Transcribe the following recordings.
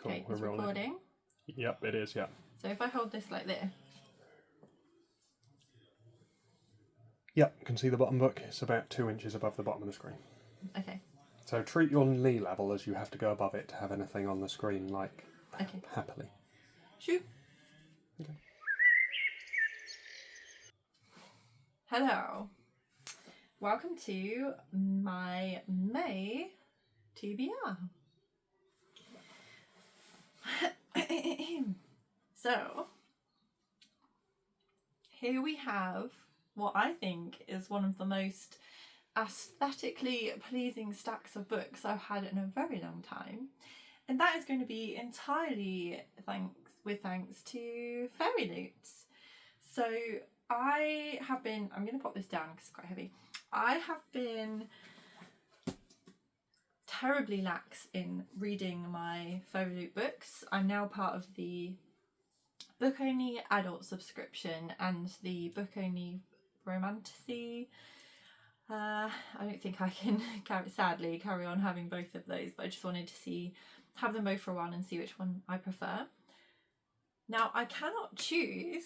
Cool, Okay, we're it's rolling. recording. Yep, it is, yeah. So if I hold this like this. Yep, you can see the bottom book. It's about 2 inches above the bottom of the screen. Okay. So treat your knee level as you have to go above it to have anything on the screen, like, Okay. happily. Shoot. Okay. Hello. Welcome to my May TBR. So, here we have what I think is one of the most aesthetically pleasing stacks of books I've had in a very long time. And that is going to be entirely thanks to Fairyloots. So I'm going to pop this down because it's quite heavy. I have been terribly lax in reading my Fairyloot books. I'm now part of the book only adult subscription and the book only romantasy. I don't think I can sadly carry on having both of those, but I just wanted to have them both for a while and see which one I prefer. Now I cannot choose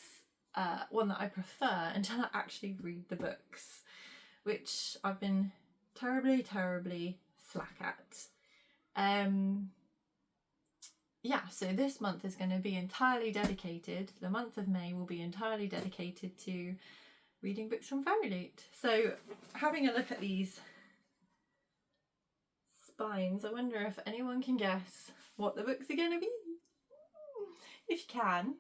one that I prefer until I actually read the books, which I've been terribly slack at. Yeah, so this month is going to be entirely dedicated, the month of May will be entirely dedicated to reading books from Fairyloot. So having a look at these spines, I wonder if anyone can guess what the books are going to be. If you can,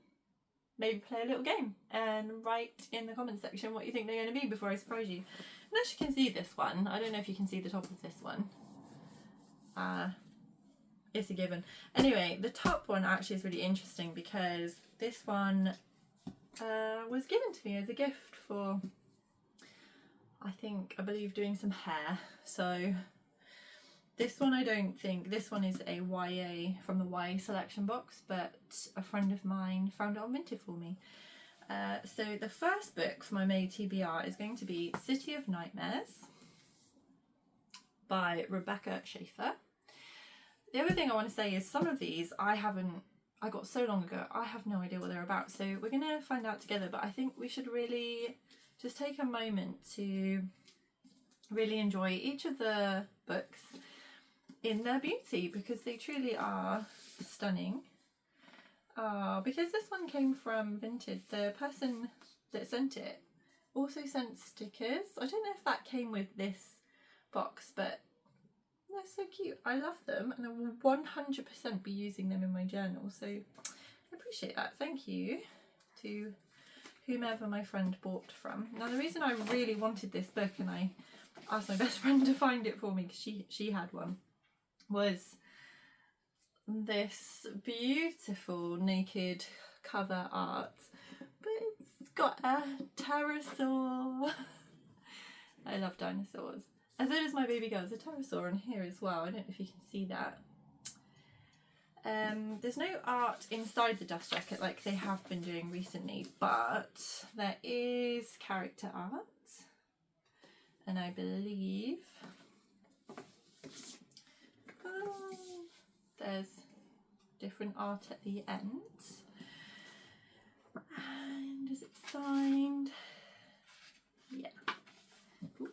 maybe play a little game and write in the comments section what you think they're going to be before I surprise you. And as you can see this one, I don't know if you can see the top of this one. It's a given. Anyway, the top one actually is really interesting because this one was given to me as a gift for, I believe doing some hair. So this one this one is a YA from the YA selection box, but a friend of mine found it on Vinted for me. So the first book for my May TBR is going to be City of Nightmares by Rebecca Schaefer. The other thing I want to say is some of these I got so long ago, I have no idea what they're about. So we're going to find out together, but I think we should really just take a moment to really enjoy each of the books in their beauty because they truly are stunning. Because this one came from Vinted, the person that sent it also sent stickers. I don't know if that came with this box, but they're so cute. I love them and I will 100% be using them in my journal. So I appreciate that. Thank you to whomever my friend bought from. Now the reason I really wanted this book and I asked my best friend to find it for me because she had one was this beautiful naked cover art, but it's got a pterosaur. I love dinosaurs. And so does my baby girl. There's a pterosaur in here as well. I don't know if you can see that. There's no art inside the dust jacket like they have been doing recently, but there is character art. And I believe there's different art at the end. And is it signed? Yeah. Ooh.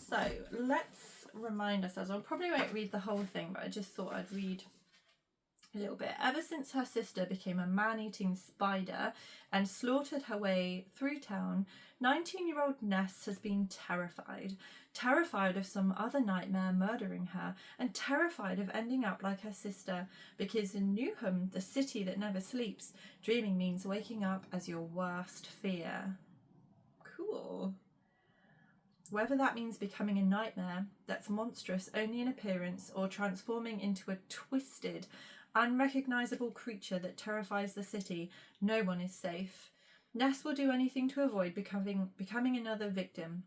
So let's remind ourselves, I probably won't read the whole thing, but I just thought I'd read a little bit. Ever since her sister became a man-eating spider and slaughtered her way through town, 19-year-old Ness has been terrified of some other nightmare murdering her, and terrified of ending up like her sister, because in Newham, the city that never sleeps, dreaming means waking up as your worst fear. Cool. Whether that means becoming a nightmare that's monstrous only in appearance or transforming into a twisted, unrecognisable creature that terrifies the city, no one is safe. Ness will do anything to avoid becoming another victim,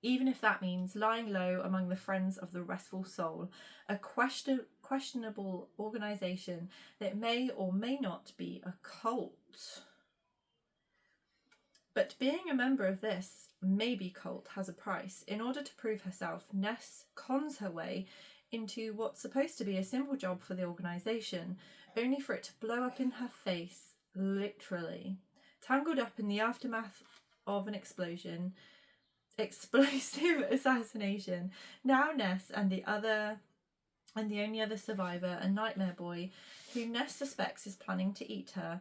even if that means lying low among the Friends of the Restful Soul, a questionable organisation that may or may not be a cult. But being a member of this maybe cult has a price. In order to prove herself, Ness cons her way into what's supposed to be a simple job for the organisation, only for it to blow up in her face, literally. Tangled up in the aftermath of an explosive assassination, now Ness and the only other survivor, a nightmare boy, who Ness suspects is planning to eat her,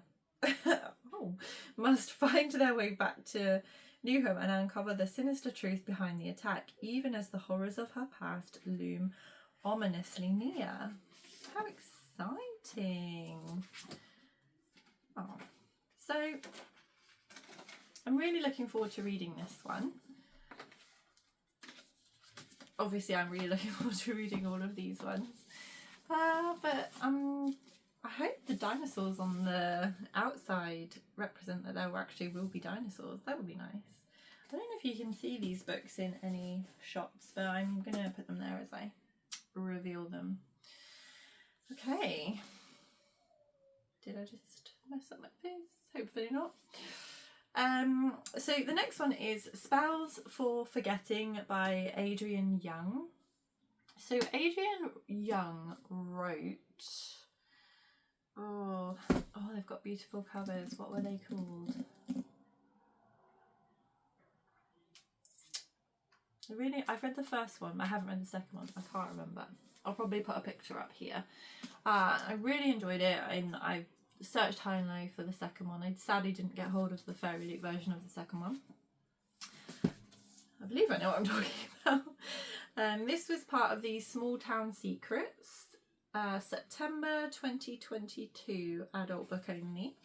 must find their way back to New Home and uncover the sinister truth behind the attack, even as the horrors of her past loom ominously near. How exciting! Oh, so I'm really looking forward to reading this one. Obviously, I'm really looking forward to reading all of these ones. But I hope the dinosaurs on the outside represent that there actually will be dinosaurs. That would be nice. I don't know if you can see these books in any shots, but I'm going to put them there as I reveal them. Okay. Did I just mess up my face? Hopefully not. So the next one is Spells for Forgetting by Adrian Young. So Adrian Young wrote... Oh, they've got beautiful covers. What were they called? I've read the first one. I haven't read the second one. I can't remember. I'll probably put a picture up here. I really enjoyed it, and I searched high and low for the second one. I sadly didn't get hold of the Fairyloot version of the second one. I believe I know what I'm talking about. This was part of the Small Town Secrets, September 2022, adult book only.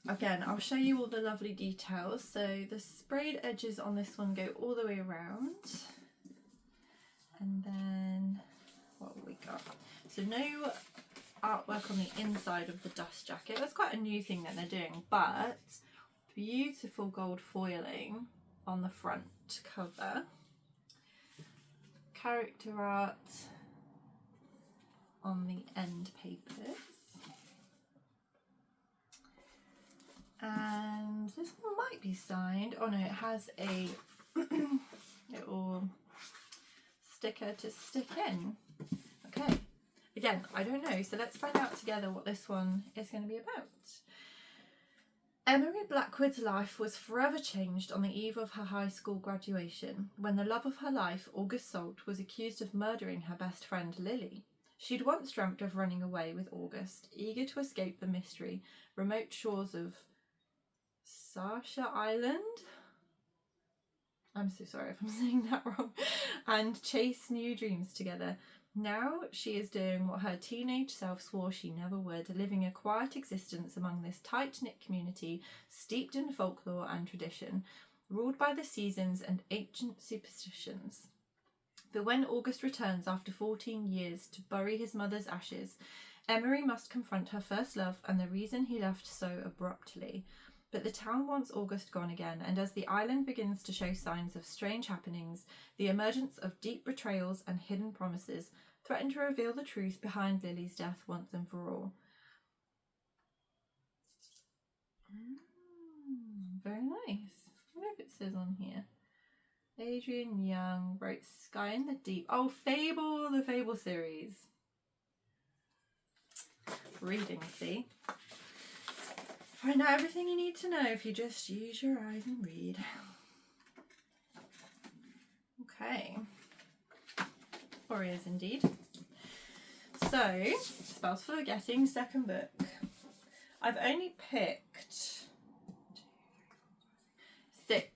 Again, I'll show you all the lovely details. So the sprayed edges on this one go all the way around. And then, what have we got? So no artwork on the inside of the dust jacket. That's quite a new thing that they're doing, but beautiful gold foiling on the front cover. Character art on the end papers. And this one might be signed. Oh no, it has a little sticker to stick in. Okay. Again, I don't know, so let's find out together what this one is going to be about. Emery Blackwood's life was forever changed on the eve of her high school graduation, when the love of her life, August Salt, was accused of murdering her best friend Lily. She'd once dreamt of running away with August, eager to escape the mystery, remote shores of Sasha Island? I'm so sorry if I'm saying that wrong. And chase new dreams together. Now she is doing what her teenage self swore she never would, living a quiet existence among this tight-knit community steeped in folklore and tradition, ruled by the seasons and ancient superstitions. But when August returns after 14 years to bury his mother's ashes, Emery must confront her first love and the reason he left so abruptly. But the town wants August gone again, and as the island begins to show signs of strange happenings, the emergence of deep betrayals and hidden promises threaten to reveal the truth behind Lily's death once and for all. Very nice. I wonder if it says on here. Adrian Young wrote Sky in the Deep. Oh, Fable, the Fable series. Reading, see? Find out everything you need to know if you just use your eyes and read. Okay. Warriors indeed. So, Spells for Forgetting, second book. I've only picked 6.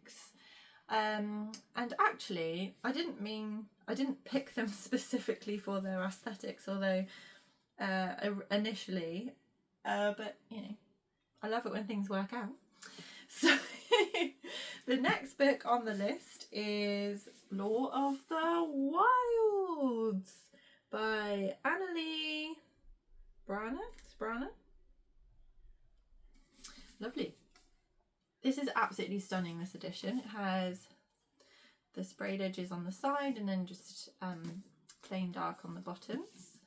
And actually, I didn't pick them specifically for their aesthetics, although initially, but you know, I love it when things work out. So the next book on the list is Law of the Wilds by Annalee Brana. Lovely. This is absolutely stunning, this edition. It has the sprayed edges on the side and then just plain dark on the bottoms.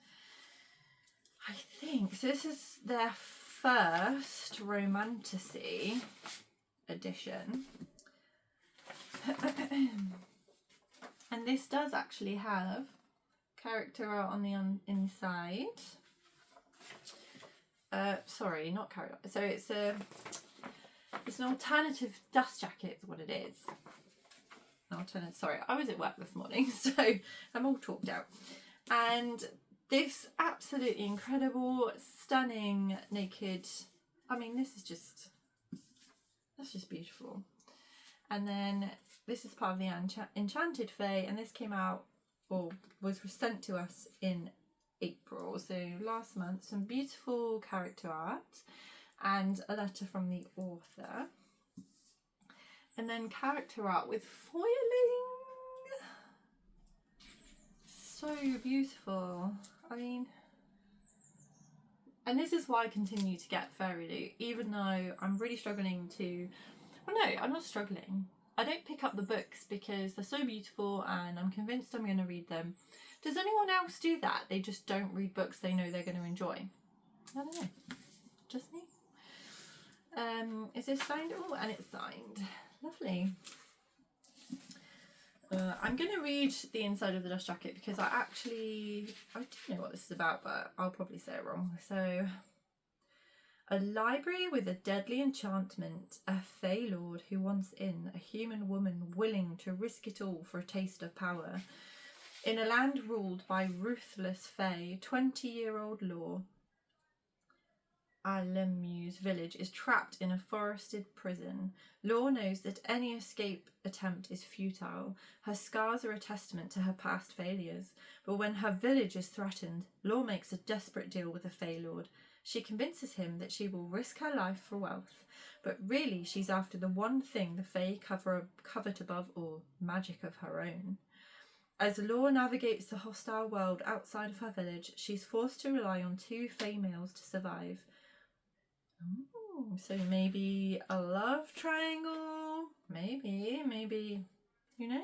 I think, so this is their first romantasy edition. And this does actually have character art on the inside. Sorry, not character. So it's an alternative dust jacket is what it is. Sorry, I was at work this morning, so I'm all talked out. And this absolutely incredible, stunning, naked, I mean, that's just beautiful. And then this is part of the Enchanted Fae, and this came out, or was sent to us in April, so last month. Some beautiful character art and a letter from the author. And then character art with foiling. So beautiful. I mean, and this is why I continue to get Fairyloot, even though I'm really struggling to, well no, I'm not struggling. I don't pick up the books because they're so beautiful and I'm convinced I'm going to read them. Does anyone else do that? They just don't read books they know they're going to enjoy. I don't know. Just me? Is this signed? Oh, and it's signed. Lovely. I'm going to read the inside of the dust jacket because I do know what this is about, but I'll probably say it wrong. So, a library with a deadly enchantment, a Fey Lord who wants in, a human woman willing to risk it all for a taste of power. In a land ruled by ruthless Fey, 20-year-old law, Alemu's village is trapped in a forested prison. Law knows that any escape attempt is futile. Her scars are a testament to her past failures. But when her village is threatened, Law makes a desperate deal with the Fey Lord. She convinces him that she will risk her life for wealth. But really, she's after the one thing the Fey covet above all, magic of her own. As Law navigates the hostile world outside of her village, she's forced to rely on 2 Fey males to survive. Ooh, so maybe a love triangle? Maybe, who knows?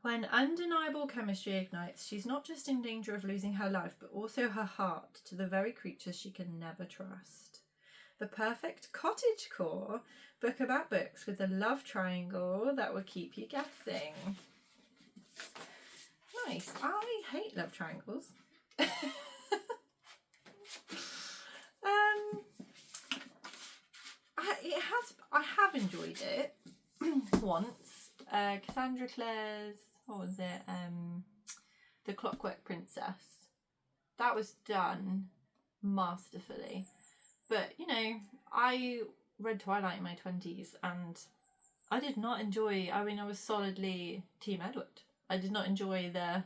When undeniable chemistry ignites, she's not just in danger of losing her life, but also her heart to the very creatures she can never trust. The perfect cottagecore book about books with a love triangle that will keep you guessing. Nice. I hate love triangles. I have enjoyed it once. Cassandra Clare's, what was it? The Clockwork Princess. That was done masterfully. But, you know, I read Twilight in my 20s and I did not enjoy, I mean, I was solidly Team Edward. I did not enjoy the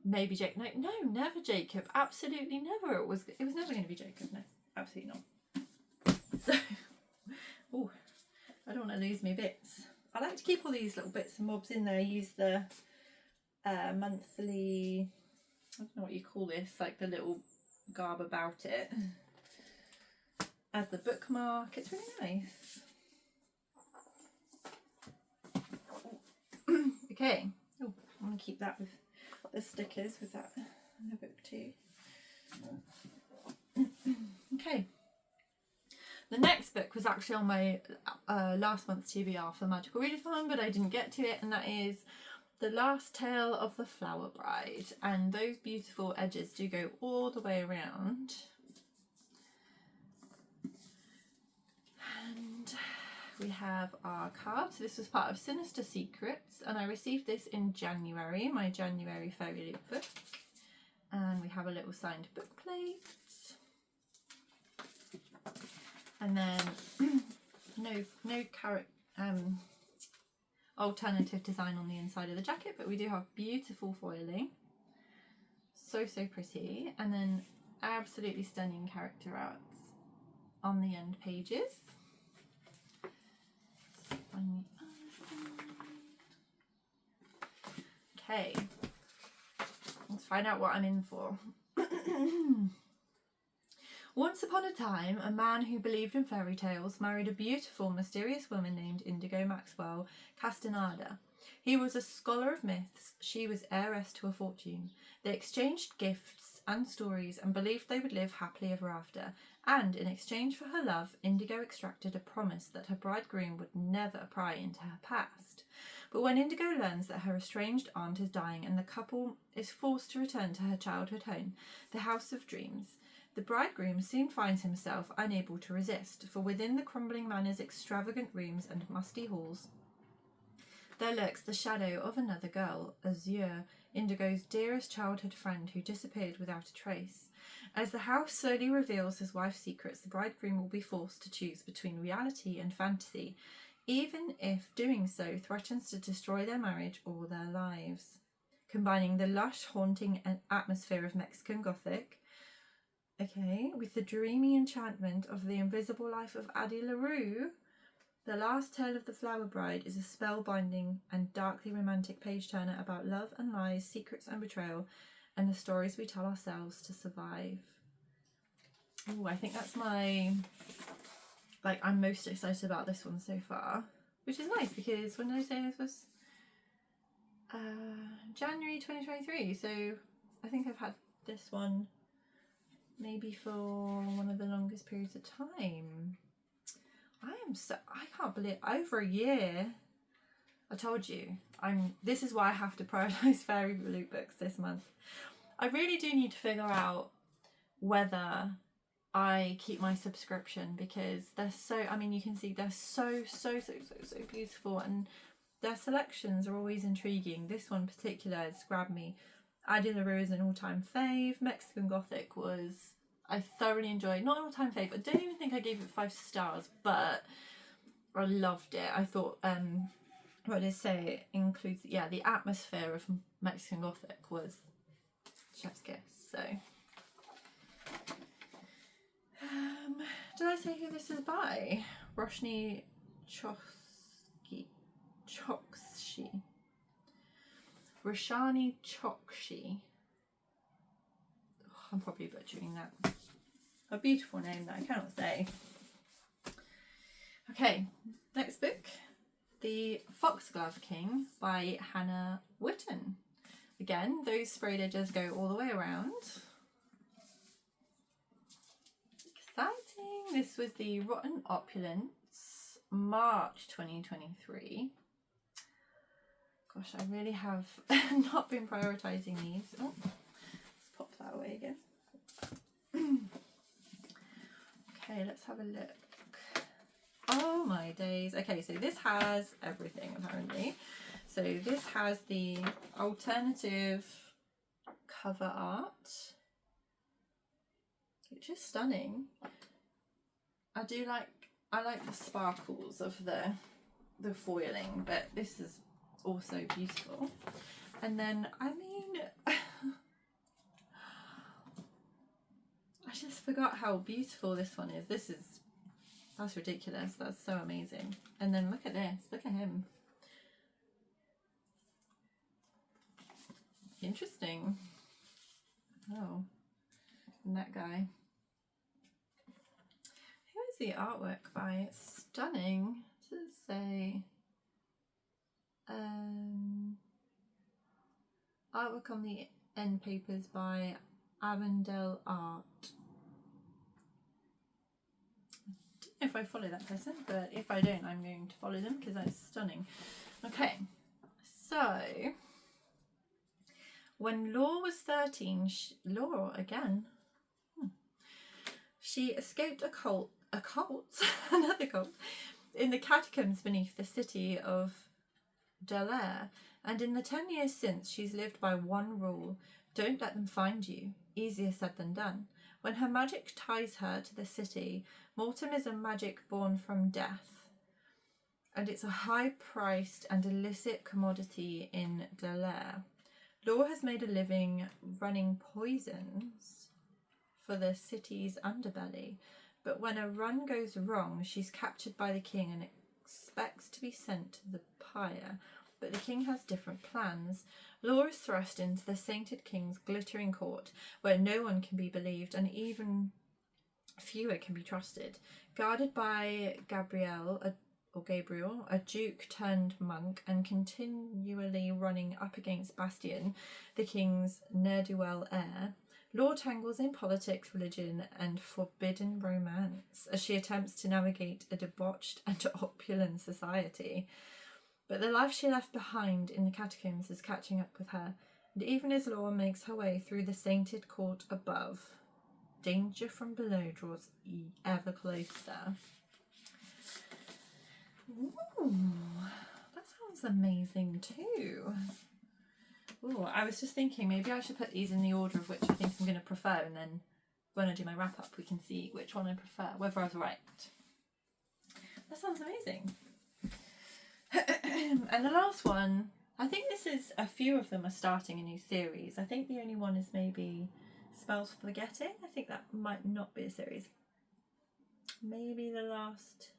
maybe Jacob. No, never Jacob. Absolutely never. It was never going to be Jacob. No, absolutely not. So, oh, I don't want to lose my bits. I like to keep all these little bits and bobs in there. Use the monthly, I don't know what you call this, like the little garb about it as the bookmark. It's really nice. Okay. Oh, I want to keep that with the stickers with that in the book too. Okay. The next book was actually on my last month's TBR for Magical Readathon, but I didn't get to it, and that is The Last Tale of the Flower Bride. And those beautiful edges do go all the way around. And we have our card. So this was part of Sinister Secrets, and I received this in January, my January Fairyloot book. And we have a little signed book plate. And then no alternative design on the inside of the jacket, but we do have beautiful foiling. So pretty. And then absolutely stunning character arts on the end pages. Okay, let's find out what I'm in for. Once upon a time, a man who believed in fairy tales married a beautiful, mysterious woman named Indigo Maxwell Castaneda. He was a scholar of myths, she was heiress to a fortune. They exchanged gifts and stories and believed they would live happily ever after. And in exchange for her love, Indigo extracted a promise that her bridegroom would never pry into her past. But when Indigo learns that her estranged aunt is dying and the couple is forced to return to her childhood home, the House of Dreams, the bridegroom soon finds himself unable to resist, for within the crumbling manor's extravagant rooms and musty halls, there lurks the shadow of another girl, Azure, Indigo's dearest childhood friend who disappeared without a trace. As the house slowly reveals his wife's secrets, the bridegroom will be forced to choose between reality and fantasy, even if doing so threatens to destroy their marriage or their lives. Combining the lush, haunting atmosphere of Mexican Gothic, with the dreamy enchantment of the invisible life of Addie LaRue, The Last Tale of the Flower Bride is a spellbinding and darkly romantic page-turner about love and lies, secrets and betrayal, and the stories we tell ourselves to survive. Oh, I think that's I'm most excited about this one so far, which is nice because when did I say this was? January 2023, so I think I've had this one maybe for one of the longest periods of time. I can't believe, over a year. I told you, this is why I have to prioritise Fairyloot books this month. I really do need to figure out whether I keep my subscription, because they're so, you can see they're so beautiful, and their selections are always intriguing. This one in particular has grabbed me. Addie LaRue is an all-time fave. Mexican Gothic I thoroughly enjoyed. Not an all-time fave. I don't even think I gave it 5 stars, but I loved it. I thought, what did I say? It includes, the atmosphere of Mexican Gothic was chef's kiss. So, did I say who this is by? Roshni Chokshi. Roshani Chokshi. I'm probably butchering that. A beautiful name that I cannot say. Okay, next book. The Foxglove King by Hannah Witten. Again, those sprayed edges go all the way around. Exciting! This was the Rotten Opulence, March 2023. Gosh, I really have not been prioritising these. Oh, let's pop that away again. Okay, let's have a look. Oh my days. Okay, so this has everything apparently. So this has the alternative cover art, which is stunning. I like the sparkles of the foiling, but this is also beautiful. And then I just forgot how beautiful this one is. That's ridiculous. That's so amazing. And then look at this. Look at him. Interesting. Oh, and that guy. Who is the artwork by? It's stunning. What does it say? Artwork on the end papers by Avondale Art. I don't know if I follow that person, but if I don't, I'm going to follow them because that's stunning. Okay, so when Law was 13, Law again. She escaped another cult, in the catacombs beneath the city of Dallaire, and in the 10 years since, she's lived by one rule: don't let them find you. Easier said than done. When her magic ties her to the city, mortem is a magic born from death, and it's a high-priced and illicit commodity in Dallaire. Law has made a living running poisons for the city's underbelly, but when a run goes wrong, she's captured by the king and expects to be sent to the pyre. But the king has different plans. Law is thrust into the sainted king's glittering court, where no one can be believed and even fewer can be trusted. Guarded by Gabriel, a duke turned monk, and continually running up against Bastien, the king's ne'er-do-well heir, Law tangles in politics, religion, and forbidden romance as she attempts to navigate a debauched and opulent society. But the life she left behind in the catacombs is catching up with her, and even as Laura makes her way through the sainted court above, danger from below draws ever closer. Ooh, that sounds amazing too. Ooh, I was just thinking maybe I should put these in the order of which I think I'm going to prefer, and then when I do my wrap up we can see which one I prefer, whether I was right. That sounds amazing. And the last one, I think this is, a few of them are starting a new series. I think the only one is maybe Spells for Forgetting. I think that might not be a series. Maybe the last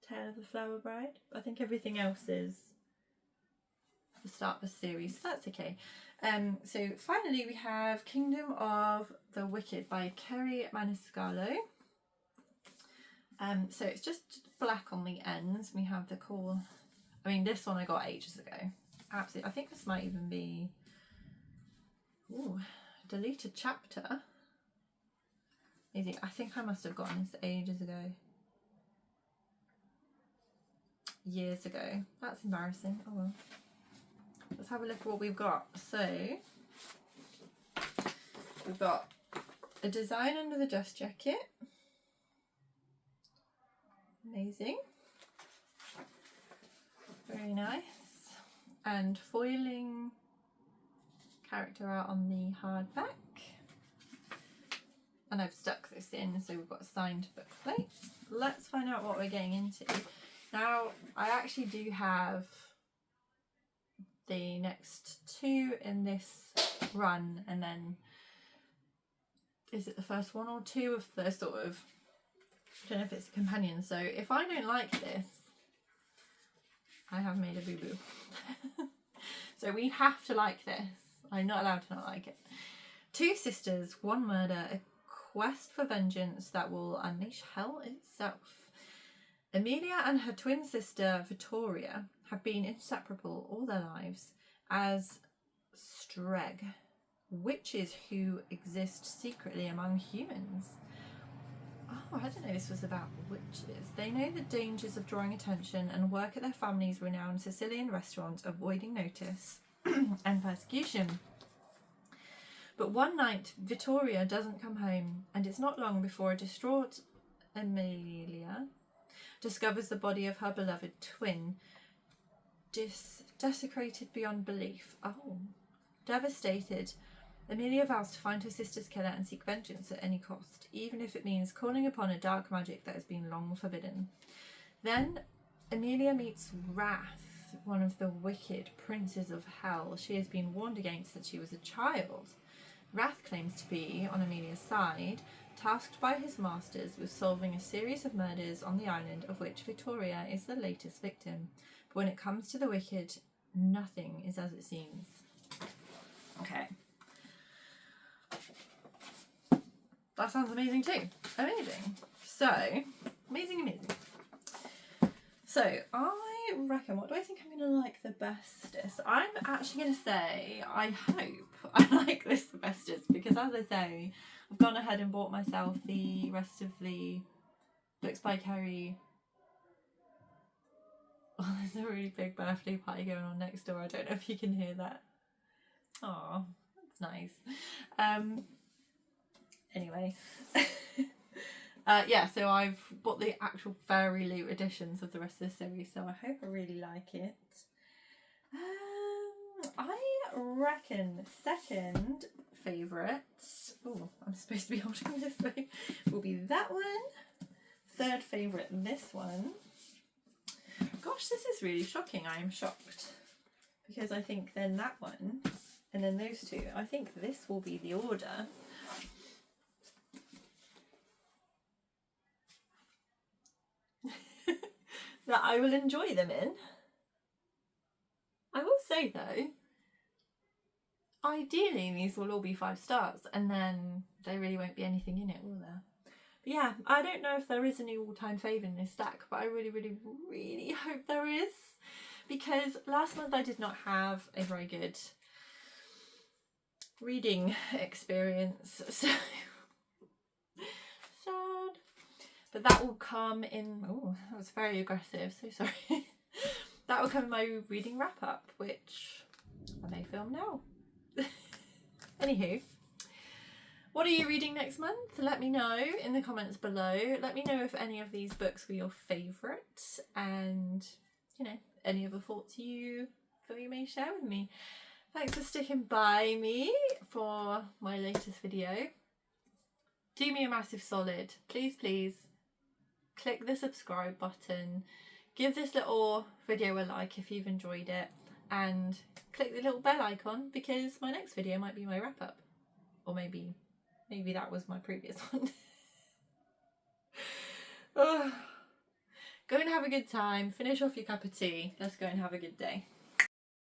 Tale of the Flower Bride. I think everything else is the start of a series, so that's okay. So finally we have Kingdom of the Wicked by Kerry Maniscalco. So it's just black on the ends. We have the cool, I mean this one I got ages ago. Absolutely, I think this might even be, ooh, deleted chapter. Easy. I think I must have gotten this ages ago. Years ago. That's embarrassing. Oh well. Let's have a look at what we've got. So we've got a design under the dust jacket. Amazing. Very nice. And foiling character art on the hardback. And I've stuck this in, so we've got a signed bookplate. Let's find out what we're getting into. Now, I actually do have the next two in this run, and then is it the first one or two of the sort of, I don't know if it's a companion. So if I don't like this, I have made a boo-boo. So we have to like this. I'm not allowed to not like it. Two sisters, one murder, a quest for vengeance that will unleash hell itself. Amelia and her twin sister Vittoria have been inseparable all their lives as Streg, witches who exist secretly among humans. Oh, I didn't know this was about witches. They know the dangers of drawing attention and work at their family's renowned Sicilian restaurant, avoiding notice and persecution. But one night, Vittoria doesn't come home, and it's not long before a distraught Amelia discovers the body of her beloved twin, desecrated beyond belief. Oh, devastated, Amelia vows to find her sister's killer and seek vengeance at any cost, even if it means calling upon a dark magic that has been long forbidden. Then Amelia meets Wrath, one of the wicked princes of hell she has been warned against since she was a child. Wrath claims to be on Amelia's side, tasked by his masters with solving a series of murders on the island, of which Vittoria is the latest victim. But when it comes to the wicked, nothing is as it seems. Okay. That sounds amazing too. Amazing. So, amazing. So, I reckon, what do I think I'm going to like the bestest? I'm actually going to say, I hope I like this the bestest, because as I say, I've gone ahead and bought myself the rest of the books by Kerry. Oh, there's a really big birthday party going on next door. I don't know if you can hear that. Oh, that's nice. Anyway. Yeah, so I've bought the actual Fairyloot editions of the rest of the series, so I hope I really like it. I reckon second favourite, oh, I'm supposed to be holding this way, will be that one. Third favourite, this one. Gosh, this is really shocking. I am shocked. Because I think then that one, and then those two, I think this will be the order. That I will enjoy them in. I will say though, ideally these will all be 5 stars, and then there really won't be anything in it, will there? But yeah, I don't know if there is any all-time fave in this stack, but I really hope there is, because last month I did not have a very good reading experience, so sad. But that will come in, oh, that was very aggressive, so sorry. that will come in my reading wrap up, which I may film now. Anywho, what are you reading next month? Let me know in the comments below. Let me know if any of these books were your favourite, and you know, any other thoughts you feel you may share with me. Thanks for sticking by me for my latest video. Do me a massive solid. Please, please click the subscribe button. Give this little video a like if you've enjoyed it, and click the little bell icon because my next video might be my wrap up, or maybe that was my previous one. Oh, go and have a good time, finish off your cup of tea, let's go and have a good day.